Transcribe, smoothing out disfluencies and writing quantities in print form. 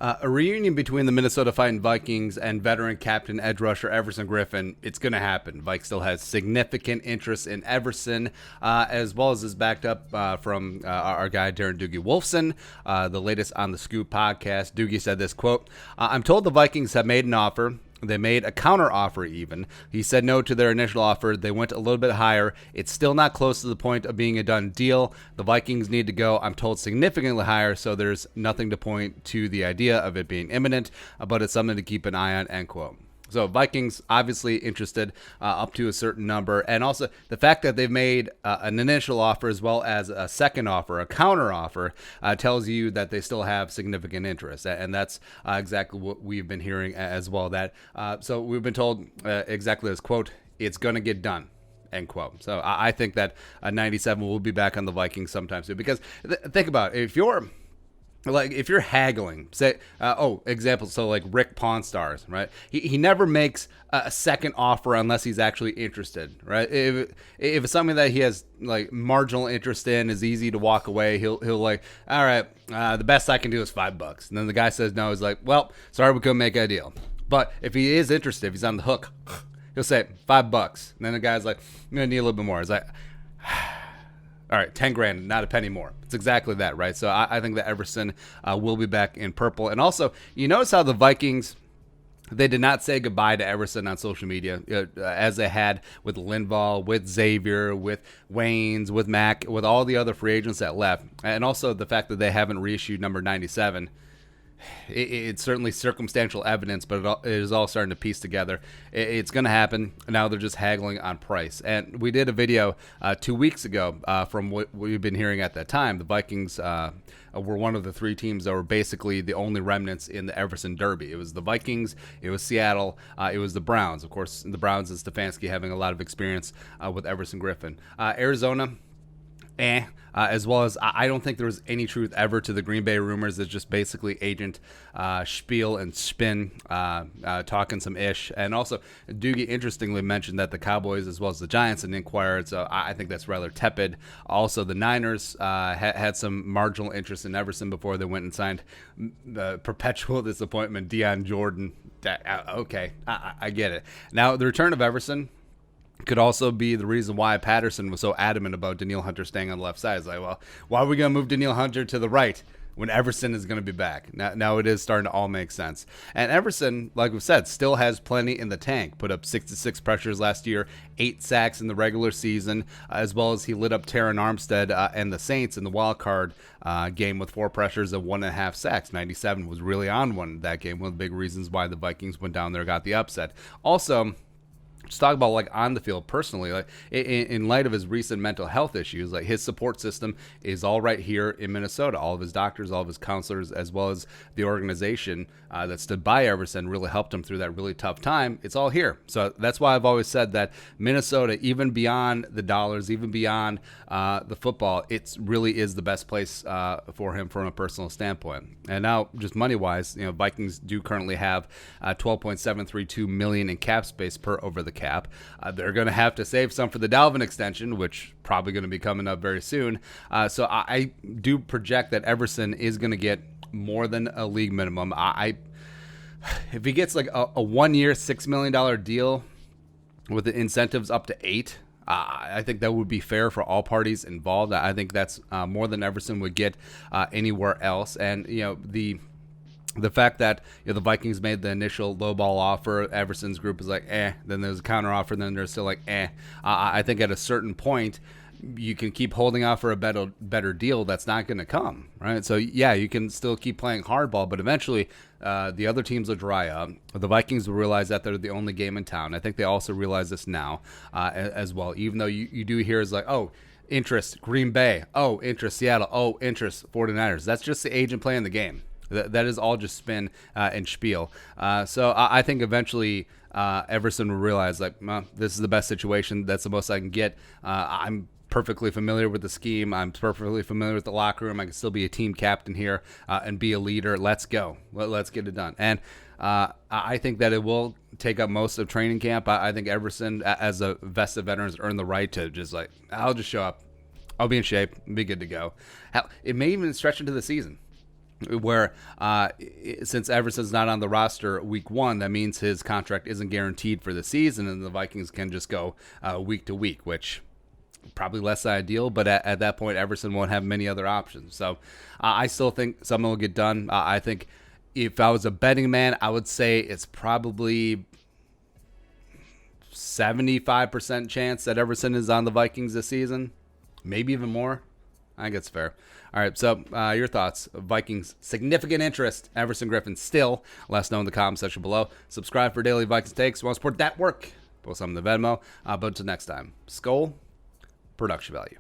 A reunion between the Minnesota Fighting Vikings and veteran captain edge rusher Everson Griffen, it's going to happen. Vikes still has significant interest in Everson, as well as is backed up from our guy Darren Doogie Wolfson, the latest On the Scoop podcast. Doogie said this, quote, I'm told the Vikings have made an offer. They made a counter offer even. He said no to their initial offer. They went a little bit higher. It's still not close to the point of being a done deal. The Vikings need to go, I'm told, significantly higher, so there's nothing to point to the idea of it being imminent, but it's something to keep an eye on, end quote. So Vikings obviously interested up to a certain number. And also the fact that they've made an initial offer as well as a second offer, a counter offer, tells you that they still have significant interest. And that's exactly what we've been hearing as well. So we've been told exactly this, quote, it's going to get done. End quote. So I think that 97 will be back on the Vikings sometime soon. Because think about it. If you're haggling, say, example, so like Rick Pawn Stars, right? He never makes a second offer unless he's actually interested, right? If it's something that he has like marginal interest in, is easy to walk away, he'll like, all right, the best I can do is $5. And then the guy says no, he's like, well, sorry, we couldn't make a deal. But if he is interested, if he's on the hook, he'll say $5. And then the guy's like, I'm gonna need a little bit more. He's like, all right, 10 grand, not a penny more. It's exactly that, right? So I think that Everson will be back in purple. And also, you notice how the Vikings, they did not say goodbye to Everson on social media as they had with Linval, with Xavier, with Waynes, with Mack, with all the other free agents that left. And also the fact that they haven't reissued number 97. It's certainly circumstantial evidence, but it is all starting to piece together. It's going to happen. Now they're just haggling on price. And we did a video 2 weeks ago from what we've been hearing at that time. The Vikings were one of the three teams that were basically the only remnants in the Everson Derby. It was the Vikings, it was Seattle, it was the Browns. Of course, the Browns and Stefanski having a lot of experience with Everson Griffen. Arizona, as well as I don't think there was any truth ever to the Green Bay rumors. It's just basically agent spiel and spin, talking some ish. And also, Doogie interestingly mentioned that the Cowboys as well as the Giants had inquired, so I think that's rather tepid. Also, the Niners had some marginal interest in Everson before they went and signed the perpetual disappointment, Deion Jordan. Okay, I get it. Now, the return of Everson could also be the reason why Patterson was so adamant about Danielle Hunter staying on the left side. It's like, well, why are we going to move Danielle Hunter to the right when Everson is going to be back? Now it is starting to all make sense. And Everson, like we've said, still has plenty in the tank. Put up 66 pressures last year, 8 sacks in the regular season, as well as he lit up Terron Armstead and the Saints in the wild card game with 4 pressures and 1.5 sacks. 97 was really on one that game. One of the big reasons why the Vikings went down there, got the upset. Also, just talk about like on the field personally, like in light of his recent mental health issues, like his support system is all right here in Minnesota. All of his doctors, all of his counselors, as well as the organization that stood by Everson, really helped him through that really tough time. It's all here. So that's why I've always said that Minnesota, even beyond the dollars, even beyond the football, it really is the best place for him from a personal standpoint. And now, just money-wise, Vikings do currently have $12.732 million in cap space per over the cap. They're going to have to save some for the Dalvin extension, which probably going to be coming up very soon. So I do project that Everson is going to get more than a league minimum. If he gets like a 1-year, $6 million deal with the incentives up to 8, I think that would be fair for all parties involved. I think that's more than Everson would get anywhere else. And the fact that the Vikings made the initial lowball offer, Everson's group is like, then there's a counter offer, then they're still like, I think at a certain point, you can keep holding out for a better deal that's not going to come, right? So, yeah, you can still keep playing hardball, but eventually the other teams will dry up. The Vikings will realize that they're the only game in town. I think they also realize this now as well, even though you do hear is like, interest Green Bay, interest Seattle, interest 49ers. That's just the agent playing the game. That is all just spin and spiel. So I think eventually Everson will realize, like, this is the best situation. That's the most I can get. I'm perfectly familiar with the scheme. I'm perfectly familiar with the locker room. I can still be a team captain here and be a leader. Let's go. Let's get it done. And I think that it will take up most of training camp. I think Everson, as a vested veteran, has earned the right to just like, I'll just show up. I'll be in shape. Be good to go. Hell, it may even stretch into the season. where since Everson's not on the roster week 1, that means his contract isn't guaranteed for the season, and the Vikings can just go week to week, which probably less ideal, but at that point, Everson won't have many other options. So I still think something will get done. I think if I was a betting man, I would say it's probably 75% chance that Everson is on the Vikings this season, maybe even more. I think it's fair. All right, so your thoughts. Vikings, significant interest. Everson Griffen still. Let us know in the comment section below. Subscribe for daily Vikings takes. Want to support that work? Post some in the Venmo. But until next time, Skol, production value.